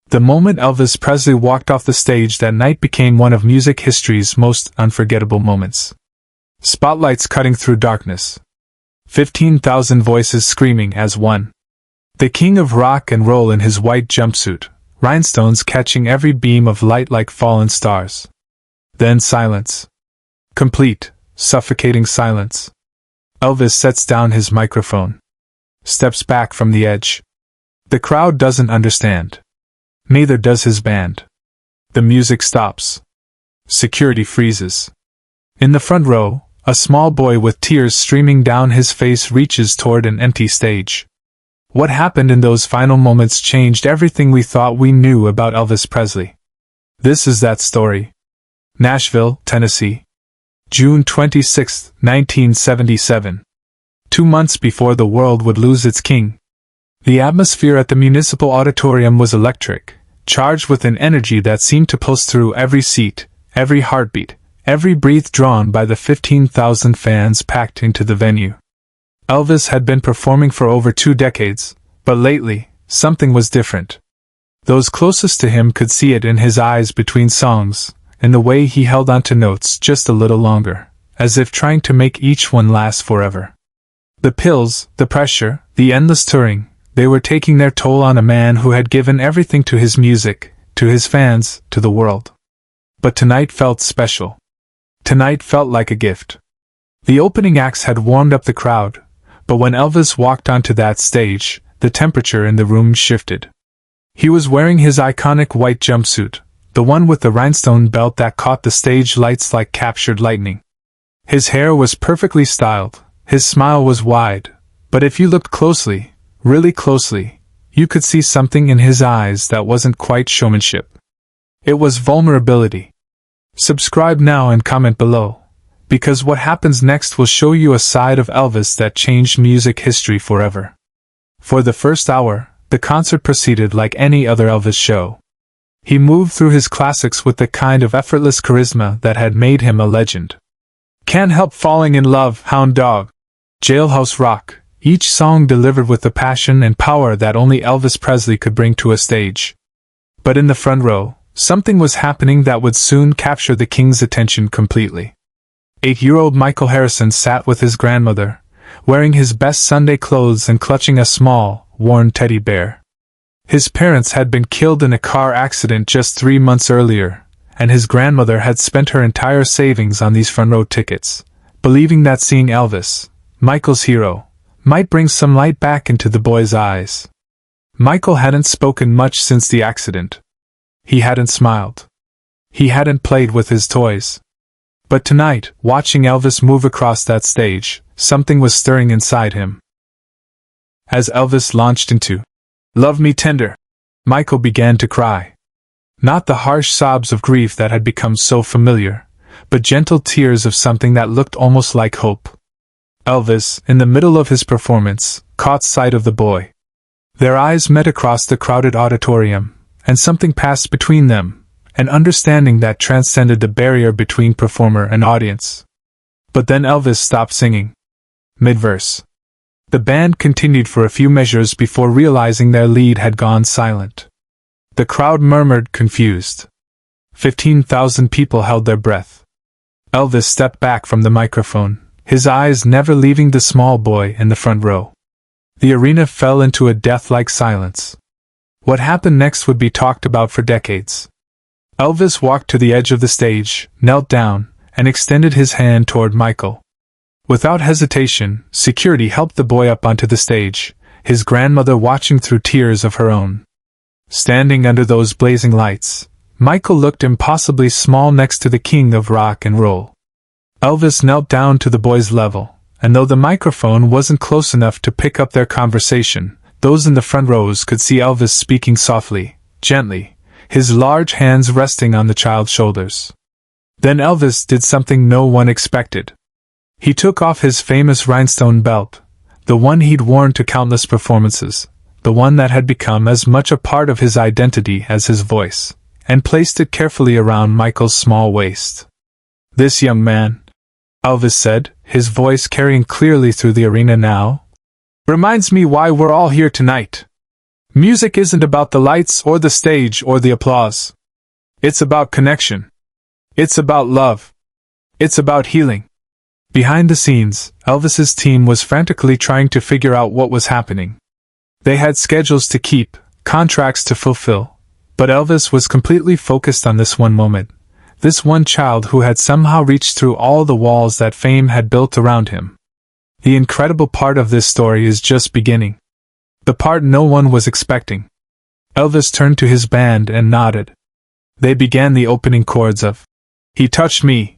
The moment Elvis Presley walked off the stage that night became one of music history's most unforgettable moments. Spotlights cutting through darkness. 15,000 voices screaming as one. The king of rock and roll in his white jumpsuit, rhinestones catching every beam of light like fallen stars. Then silence. Complete, suffocating silence. Elvis sets down his microphone. Steps back from the edge. The crowd doesn't understand. Neither does his band. The music stops. Security freezes. In the front row, a small boy with tears streaming down his face reaches toward an empty stage. What happened in those final moments changed everything we thought we knew about Elvis Presley. This is that story. Nashville, Tennessee. June 26, 1977. 2 months before the world would lose its king. The atmosphere at the Municipal Auditorium was electric, charged with an energy that seemed to pulse through every seat, every heartbeat, every breath drawn by the 15,000 fans packed into the venue. Elvis had been performing for over 2 decades, but lately, something was different. Those closest to him could see it in his eyes between songs, in the way he held onto notes just a little longer, as if trying to make each one last forever. The pills, the pressure, the endless touring, they were taking their toll on a man who had given everything to his music, to his fans, to the world. But tonight felt special. Tonight felt like a gift. The opening acts had warmed up the crowd, but when Elvis walked onto that stage, the temperature in the room shifted. He was wearing his iconic white jumpsuit, the one with the rhinestone belt that caught the stage lights like captured lightning. His hair was perfectly styled, his smile was wide, but if you looked closely, really closely, you could see something in his eyes that wasn't quite showmanship. It was vulnerability. Subscribe now and comment below, because what happens next will show you a side of Elvis that changed music history forever. For the first hour, the concert proceeded like any other Elvis show. He moved through his classics with the kind of effortless charisma that had made him a legend. Can't Help Falling in Love, Hound Dog, Jailhouse Rock, each song delivered with the passion and power that only Elvis Presley could bring to a stage. But in the front row, something was happening that would soon capture the king's attention completely. 8-year-old Michael Harrison sat with his grandmother, wearing his best Sunday clothes and clutching a small, worn teddy bear. His parents had been killed in a car accident just 3 months earlier, and his grandmother had spent her entire savings on these front row tickets, believing that seeing Elvis, Michael's hero, might bring some light back into the boy's eyes. Michael hadn't spoken much since the accident. He hadn't smiled. He hadn't played with his toys. But tonight, watching Elvis move across that stage, something was stirring inside him. As Elvis launched into "Love Me Tender," Michael began to cry. Not the harsh sobs of grief that had become so familiar, but gentle tears of something that looked almost like hope. Elvis, in the middle of his performance, caught sight of the boy. Their eyes met across the crowded auditorium, and something passed between them, an understanding that transcended the barrier between performer and audience. But then Elvis stopped singing. Mid-verse. The band continued for a few measures before realizing their lead had gone silent. The crowd murmured, confused. 15,000 people held their breath. Elvis stepped back from the microphone, his eyes never leaving the small boy in the front row. The arena fell into a death-like silence. What happened next would be talked about for decades. Elvis walked to the edge of the stage, knelt down, and extended his hand toward Michael. Without hesitation, security helped the boy up onto the stage, his grandmother watching through tears of her own. Standing under those blazing lights, Michael looked impossibly small next to the king of rock and roll. Elvis knelt down to the boy's level, and though the microphone wasn't close enough to pick up their conversation, those in the front rows could see Elvis speaking softly, gently, his large hands resting on the child's shoulders. Then Elvis did something no one expected. He took off his famous rhinestone belt, the one he'd worn to countless performances, the one that had become as much a part of his identity as his voice, and placed it carefully around Michael's small waist. "This young man," Elvis said, his voice carrying clearly through the arena now, "reminds me why we're all here tonight. Music isn't about the lights or the stage or the applause. It's about connection. It's about love. It's about healing. Behind the scenes, Elvis's team was frantically trying to figure out what was happening. They had schedules to keep, contracts to fulfill, but Elvis was completely focused on this one moment, this one child who had somehow reached through all the walls that fame had built around him. The incredible part of this story is just beginning. The part no one was expecting. Elvis turned to his band and nodded. They began the opening chords of "He Touched Me,"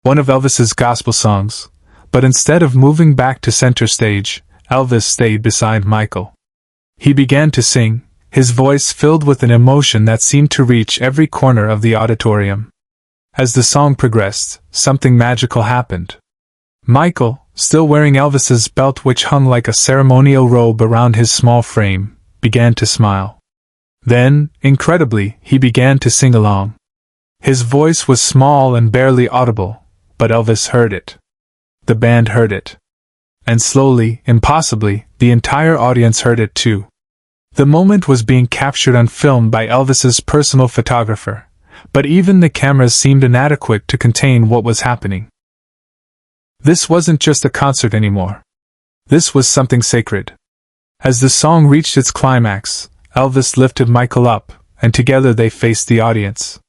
one of Elvis's gospel songs, but instead of moving back to center stage, Elvis stayed beside Michael. He began to sing, his voice filled with an emotion that seemed to reach every corner of the auditorium. As the song progressed, something magical happened. Michael, still wearing Elvis's belt which hung like a ceremonial robe around his small frame, began to smile. Then, incredibly, he began to sing along. His voice was small and barely audible, but Elvis heard it. The band heard it. And slowly, impossibly, the entire audience heard it too. The moment was being captured on film by Elvis's personal photographer, but even the cameras seemed inadequate to contain what was happening. This wasn't just a concert anymore. This was something sacred. As the song reached its climax, Elvis lifted Michael up, and together they faced the audience.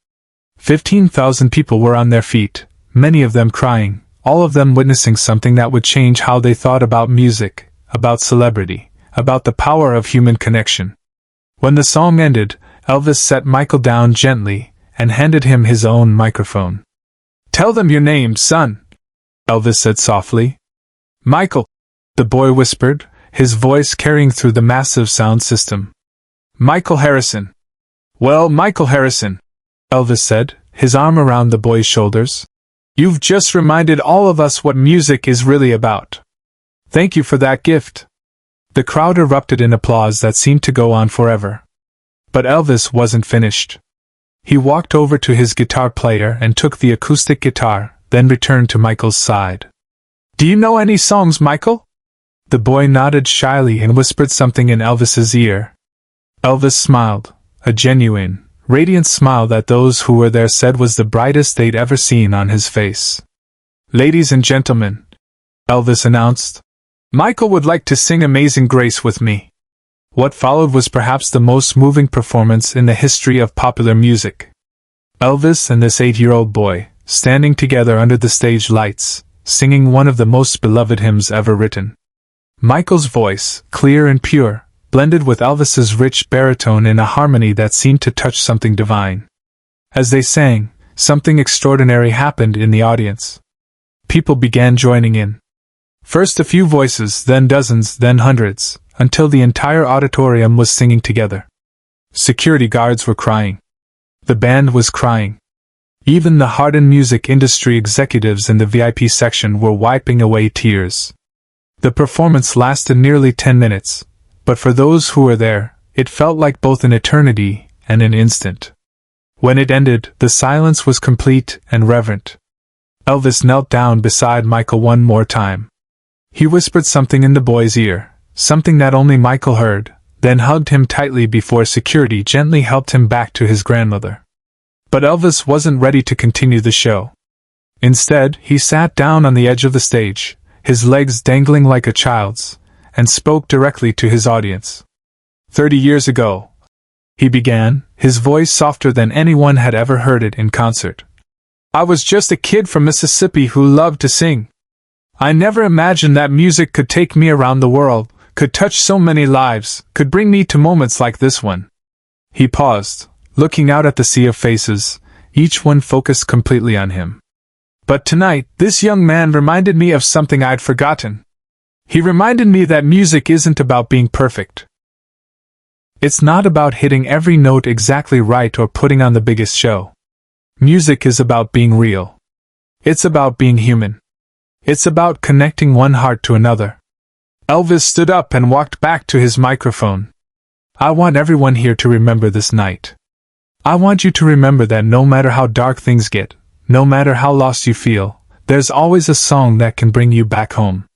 15,000 people were on their feet, many of them crying, all of them witnessing something that would change how they thought about music, about celebrity, about the power of human connection. When the song ended, Elvis set Michael down gently and handed him his own microphone. "Tell them your name, son," Elvis said softly. "Michael," the boy whispered, his voice carrying through the massive sound system. "Michael Harrison." "Well, Michael Harrison," Elvis said, his arm around the boy's shoulders. "You've just reminded all of us what music is really about. Thank you for that gift." The crowd erupted in applause that seemed to go on forever. But Elvis wasn't finished. He walked over to his guitar player and took the acoustic guitar, then returned to Michael's side. "Do you know any songs, Michael?" The boy nodded shyly and whispered something in Elvis's ear. Elvis smiled, a genuine, radiant smile that those who were there said was the brightest they'd ever seen on his face. "Ladies and gentlemen," Elvis announced, "Michael would like to sing Amazing Grace with me." What followed was perhaps the most moving performance in the history of popular music. Elvis and this 8-year-old boy, standing together under the stage lights, singing one of the most beloved hymns ever written. Michael's voice, clear and pure, blended with Elvis's rich baritone in a harmony that seemed to touch something divine. As they sang, something extraordinary happened in the audience. People began joining in. First a few voices, then dozens, then hundreds, until the entire auditorium was singing together. Security guards were crying. The band was crying. Even the hardened music industry executives in the VIP section were wiping away tears. The performance lasted nearly 10 minutes, but for those who were there, it felt like both an eternity and an instant. When it ended, the silence was complete and reverent. Elvis knelt down beside Michael one more time. He whispered something in the boy's ear, something that only Michael heard, then hugged him tightly before security gently helped him back to his grandmother. But Elvis wasn't ready to continue the show. Instead, he sat down on the edge of the stage, his legs dangling like a child's, and spoke directly to his audience. 30 years ago, he began, his voice softer than anyone had ever heard it in concert. "I was just a kid from Mississippi who loved to sing. I never imagined that music could take me around the world, could touch so many lives, could bring me to moments like this one." He paused, looking out at the sea of faces, each one focused completely on him. "But tonight, this young man reminded me of something I'd forgotten. He reminded me that music isn't about being perfect. It's not about hitting every note exactly right or putting on the biggest show. Music is about being real. It's about being human. It's about connecting one heart to another." Elvis stood up and walked back to his microphone. "I want everyone here to remember this night. I want you to remember that no matter how dark things get, no matter how lost you feel, there's always a song that can bring you back home.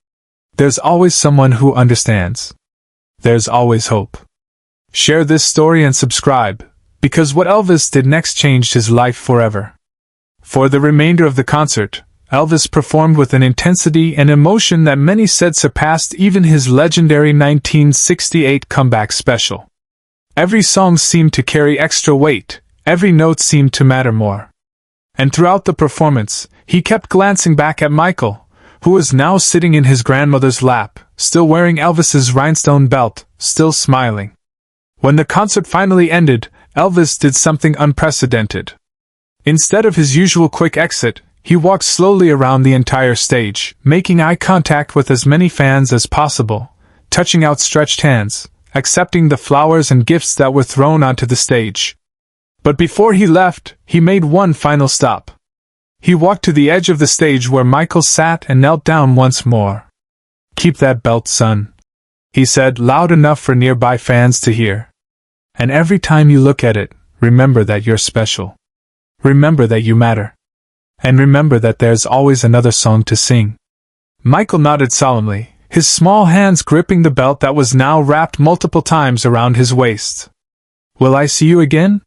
There's always someone who understands. There's always hope. Share this story and subscribe, because what Elvis did next changed his life forever. For the remainder of the concert, Elvis performed with an intensity and emotion that many said surpassed even his legendary 1968 comeback special. Every song seemed to carry extra weight, every note seemed to matter more. And throughout the performance, he kept glancing back at Michael, who was now sitting in his grandmother's lap, still wearing Elvis's rhinestone belt, still smiling. When the concert finally ended, Elvis did something unprecedented. Instead of his usual quick exit, he walked slowly around the entire stage, making eye contact with as many fans as possible, touching outstretched hands, accepting the flowers and gifts that were thrown onto the stage. But before he left, he made one final stop. He walked to the edge of the stage where Michael sat and knelt down once more. "Keep that belt, son," he said, loud enough for nearby fans to hear. "And every time you look at it, remember that you're special. Remember that you matter. And remember that there's always another song to sing." Michael nodded solemnly, his small hands gripping the belt that was now wrapped multiple times around his waist. "Will I see you again?"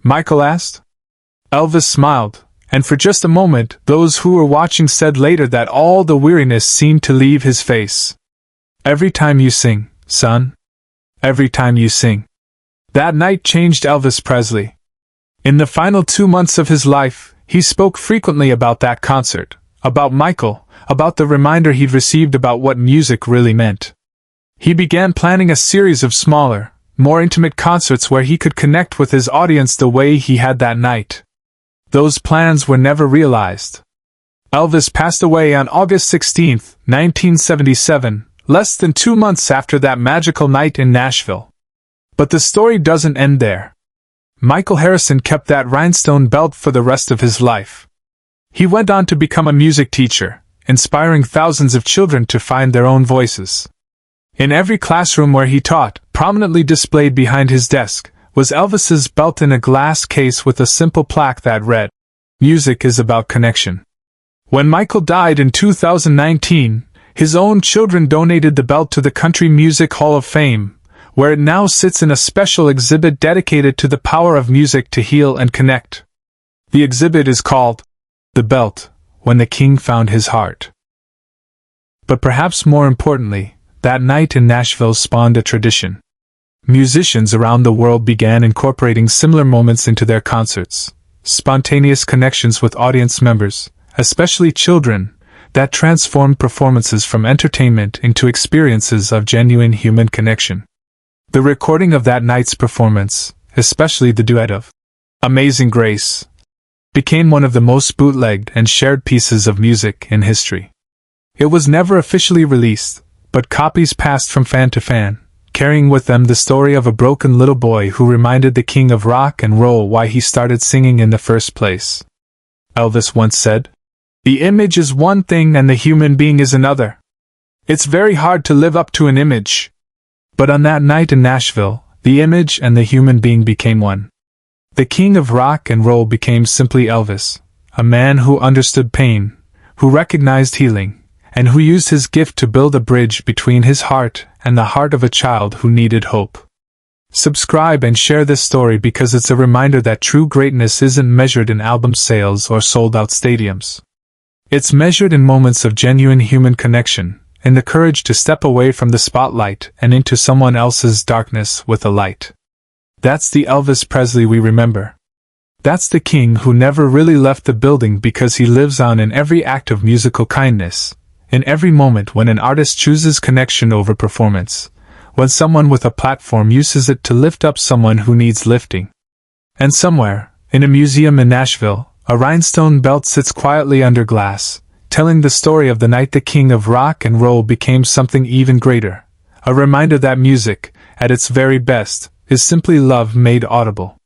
Michael asked. Elvis smiled, and for just a moment those who were watching said later that all the weariness seemed to leave his face. "Every time you sing, son. Every time you sing." That night changed Elvis Presley. In the final 2 months of his life, he spoke frequently about that concert, about Michael, about the reminder he'd received about what music really meant. He began planning a series of smaller, more intimate concerts where he could connect with his audience the way he had that night. Those plans were never realized. Elvis passed away on August 16, 1977, less than 2 months after that magical night in Nashville. But the story doesn't end there. Michael Harrison kept that rhinestone belt for the rest of his life. He went on to become a music teacher, inspiring thousands of children to find their own voices. In every classroom where he taught, prominently displayed behind his desk, was Elvis's belt in a glass case with a simple plaque that read, "Music is about connection." When Michael died in 2019, his own children donated the belt to the Country Music Hall of Fame, where it now sits in a special exhibit dedicated to the power of music to heal and connect. The exhibit is called, "The Belt, When the King Found His Heart." But perhaps more importantly, that night in Nashville spawned a tradition. Musicians around the world began incorporating similar moments into their concerts, spontaneous connections with audience members, especially children, that transformed performances from entertainment into experiences of genuine human connection. The recording of that night's performance, especially the duet of "Amazing Grace," became one of the most bootlegged and shared pieces of music in history. It was never officially released, but copies passed from fan to fan, carrying with them the story of a broken little boy who reminded the king of rock and roll why he started singing in the first place. Elvis once said, "The image is one thing and the human being is another. It's very hard to live up to an image." But on that night in Nashville, the image and the human being became one. The king of rock and roll became simply Elvis, a man who understood pain, who recognized healing, and who used his gift to build a bridge between his heart and the heart of a child who needed hope. Subscribe and share this story because it's a reminder that true greatness isn't measured in album sales or sold-out stadiums. It's measured in moments of genuine human connection, in the courage to step away from the spotlight and into someone else's darkness with a light. That's the Elvis Presley we remember. That's the king who never really left the building because he lives on in every act of musical kindness, in every moment when an artist chooses connection over performance, when someone with a platform uses it to lift up someone who needs lifting. And somewhere, in a museum in Nashville, a rhinestone belt sits quietly under glass, telling the story of the night the king of rock and roll became something even greater, a reminder that music, at its very best, is simply love made audible.